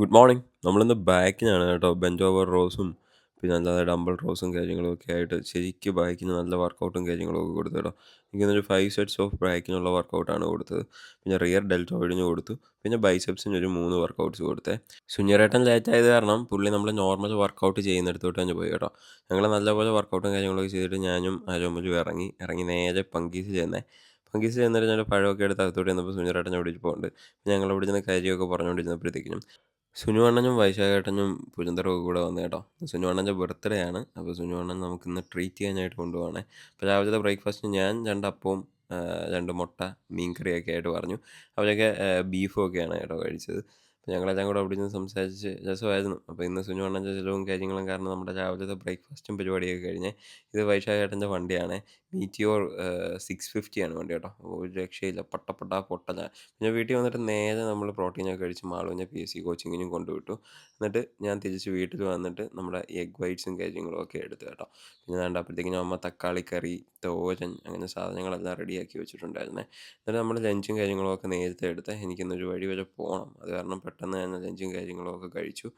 Good morning. നമ്മളിന്ന് ബാക്കിനാണ് കേട്ടോ. Bench over റോസും പിന്നെ അല്ലാതെ ഡംബൽ റോസും കാര്യങ്ങളും ഒക്കെ ആയിട്ട് ശരിക്ക് ബാക്കിന് നല്ല വർക്കൗട്ടും കാര്യങ്ങളും ഒക്കെ കൊടുത്തു കേട്ടോ. എനിക്കിന്നൊരു 5 സെറ്റ്സ് ഓഫ് ബാക്കിനുള്ള വർക്കൗട്ടാണ് കൊടുത്തത്. പിന്നെ റിയർ ഡെൽറ്റോയിഡിന് കൊടുത്തു. പിന്നെ ബൈസെപ്സിന് ഒരു 3 വർക്കൗട്ട്സ് കൊടുത്തേ. സുനിയറേട്ടൻ ലേറ്റായത് കാരണം പുള്ളി നമ്മൾ നോർമൽ വർക്കൗട്ട് ചെയ്യുന്നിടത്തോട്ട് തന്നെ പോയി കേട്ടോ. ഞങ്ങൾ നല്ലപോലെ വർക്കൗട്ടും കാര്യങ്ങളൊക്കെ ചെയ്തിട്ട് ഞാനും ആരോമലും ഇറങ്ങി നേരെ പങ്കീസ് ചെന്നേ. പങ്കീസ് ചെന്നിട്ട് ഞാൻ പഴമൊക്കെ എടുത്ത് അകത്തോട്ട് ചെന്നപ്പോൾ സുനിയറേട്ടൻ അവിടെ ഇരിപ്പുണ്ട്. ഞങ്ങൾ അവിടെ ഇരുന്ന് കാര്യമൊക്കെ പറഞ്ഞുകൊണ്ടിരുന്നപ്പോഴത്തേക്കിനും സുനു അണ്ണനും വൈശാഖേട്ടനും പുരന്തറൊക്കെ കൂടെ വന്നു കേട്ടോ. സുനു അണ്ണൻ്റെ ബർത്ത്ഡേ ആണ്. അപ്പോൾ സുനു അണ്ണൻ നമുക്കിന്ന് ട്രീറ്റ് ചെയ്യാനായിട്ട് കൊണ്ടുപോവാണേ. അപ്പോൾ രാവിലത്തെ ബ്രേക്ക്ഫാസ്റ്റിന് ഞാൻ 2 അപ്പവും 2 മുട്ട മീൻ കറിയൊക്കെ ആയിട്ട് പറഞ്ഞു. അവരൊക്കെ ബീഫും ഒക്കെയാണ് കേട്ടോ കഴിച്ചത്. അപ്പോൾ ഞങ്ങളെല്ലാം കൂടെ അവിടെ ഇരുന്ന് സംസാരിച്ച് രസമായിരുന്നു. അപ്പോൾ ഇന്ന് സുനു അണ്ണൻ്റെ ചിലവും കാര്യങ്ങളും കാരണം നമ്മുടെ രാവിലത്തെ ബ്രേക്ക്ഫാസ്റ്റും പരിപാടിയൊക്കെ കഴിഞ്ഞേ. ഇത് വൈശാഖേട്ടൻ്റെ വണ്ടിയാണേ. മീറ്റിയോർ 650 ആണ് വണ്ടി കേട്ടോ. ഒരു രക്ഷയില്ല. പൊട്ടല. പിന്നെ വീട്ടിൽ വന്നിട്ട് നേരെ നമ്മൾ പ്രോട്ടീനൊക്കെ കഴിച്ച് മാളുവിനെ PSC കോച്ചിങ്ങിനും കൊണ്ടുവിട്ടു. എന്നിട്ട് ഞാൻ തിരിച്ച് വീട്ടിൽ വന്നിട്ട് നമ്മുടെ എഗ് വൈറ്റ്സും കാര്യങ്ങളും ഒക്കെ എടുത്തു കേട്ടോ. പിന്നെ ദാണ്ടെ അപ്പോഴത്തേക്കിനും അമ്മ തക്കാളിക്കറി, തോരൻ അങ്ങനെ സാധനങ്ങളെല്ലാം റെഡിയാക്കി വെച്ചിട്ടുണ്ടായിരുന്നേ. എന്നിട്ട് നമ്മൾ ലഞ്ചും കാര്യങ്ങളും ഒക്കെ നേരത്തെ എടുത്തേ. എനിക്കിന്നൊരു വഴി വരെ പോകണം. അത് കാരണം പെട്ടെന്ന് തന്നെ ലഞ്ചും കാര്യങ്ങളും ഒക്കെ കഴിച്ചു.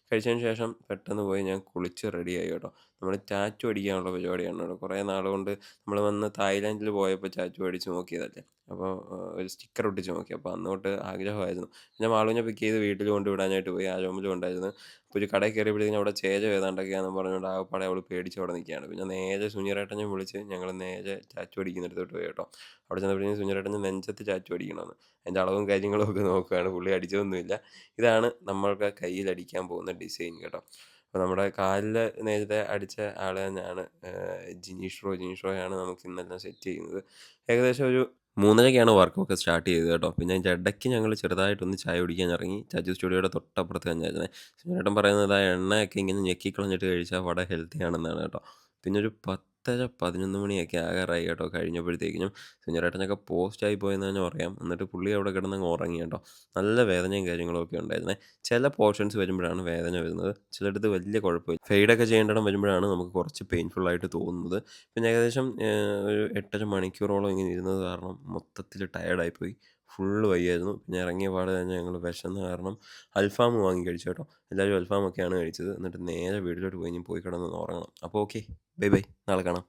കഴിച്ചതിന് ശേഷം പെട്ടെന്ന് പോയി ഞാൻ കുളിച്ച് റെഡിയായി കേട്ടോ. നമ്മൾ ടാറ്റു അടിക്കാനുള്ള പരിപാടിയാണ് കേട്ടോ. കുറേ നാളുകൊണ്ട് നമ്മൾ വന്ന് തായ്ലാൻഡിൽ പോയപ്പോൾ ടാറ്റു അടിച്ച് നോക്കിയതല്ലേ. അപ്പോൾ ഒരു സ്റ്റിക്കർ ഒട്ടിച്ച് നോക്കി. അപ്പോൾ അന്ന് തൊട്ട് ആഗ്രഹമായിരുന്നു. പിന്നെ മാളുവിനെ പിക്ക് ചെയ്ത് വീട്ടിൽ കൊണ്ടുവിടാനായിട്ട് പോയി. ആരോമലും ഉണ്ടായിരുന്നു. അപ്പോൾ ഒരു കടയിൽ കയറിയപ്പോഴത്തേക്കും അവിടെ ചേചം ഏതാണ്ടൊക്കെയാണെന്ന് പറഞ്ഞുകൊണ്ട് ആകപ്പാടെ അവൾ പേടിച്ച് അവിടെ നിൽക്കുകയാണ്. പിന്നെ നേരെ സുനിയറേട്ടനെ വിളിച്ച് ഞങ്ങൾ നേരെ ടാറ്റു അടിക്കുന്നിടത്തോട്ട് പോയി കേട്ടോ. അവിടെ ചെന്നപ്പോഴത്തേക്കും സുനിയറേട്ടൻ്റെ നെഞ്ചത്ത് ടാറ്റു അടിക്കണമെന്ന്. അതിൻ്റെ അളവും കാര്യങ്ങളും ഒക്കെ നോക്കുകയാണ്. പുള്ളി അടിച്ചതൊന്നുമില്ല. ഇതാണ് നമ്മൾക്ക് കയ്യിൽ അടിക്കാൻ പോകുന്ന ഡിസൈൻ കേട്ടോ. അപ്പോൾ നമ്മുടെ കാലിൽ നേരത്തെ അടിച്ച ആൾ തന്നെയാണ് ജിനീഷ് റോയാണ് നമുക്ക് ഇന്നെല്ലാം സെറ്റ് ചെയ്യുന്നത്. ഏകദേശം ഒരു 3:30ക്കാണ് വർക്കൊക്കെ സ്റ്റാർട്ട് ചെയ്തത് കേട്ടോ. പിന്നെ അതിൻ്റെ ഇടയ്ക്ക് ഞങ്ങൾ ചെറുതായിട്ടൊന്ന് ചായ കുടിക്കാൻ ഇറങ്ങി. ചാച്ചു സ്റ്റുഡിയോയുടെ തൊട്ടപ്പുറത്ത് തന്നെയായിരുന്നേ. സുനിയേട്ടൻ പറയുന്നത് ആ എണ്ണയൊക്കെ ഇങ്ങനെ ഞെക്കിക്കളഞ്ഞിട്ട് കഴിച്ചാൽ വളരെ ഹെൽത്തി ആണെന്നാണ് കേട്ടോ. പിന്നെ ഒരു 10:30 11 മണിയൊക്കെ ആകാറായി കേട്ടോ കഴിഞ്ഞപ്പോഴത്തേക്കിനും. സുനിയേട്ടനൊക്കെ പോസ്റ്റായി പോയെന്ന് തന്നെ പറയാം. എന്നിട്ട് പുള്ളി അവിടെ കിടന്നങ്ങ് ഉറങ്ങി കേട്ടോ. നല്ല വേദനയും കാര്യങ്ങളൊക്കെ ഉണ്ടായിരുന്നേ. ചില പോർഷൻസ് വരുമ്പോഴാണ് വേദന വരുന്നത്. ചിലയിടത്ത് വലിയ കുഴപ്പമില്ല. ഫെയ്ഡൊക്കെ ചെയ്യേണ്ടിടം വരുമ്പോഴാണ് നമുക്ക് കുറച്ച് പെയിൻഫുള്ളായിട്ട് തോന്നുന്നത്. പിന്നെ ഏകദേശം ഒരു 8:30 മണിക്കൂറോളം ഇങ്ങനെ ഇരുന്നത് കാരണം മൊത്തത്തിൽ ടയേർഡായിപ്പോയി. ഫുള്ള് വയ്യായിരുന്നു. പിന്നെ ഇറങ്ങിയ പാടെ തന്നെ ഞങ്ങൾ വിശന്ന കാരണം അൽഫാം വാങ്ങി കഴിച്ചു കേട്ടോ. എല്ലാവരും അൽഫാമൊക്കെയാണ് കഴിച്ചത്. എന്നിട്ട് നേരെ വീട്ടിലോട്ട് പോയി ഇനി പോയി കിടന്നൊന്ന് ഉറങ്ങണം. അപ്പോൾ ഓക്കെ. Bye bye. നാളെ കാണാം.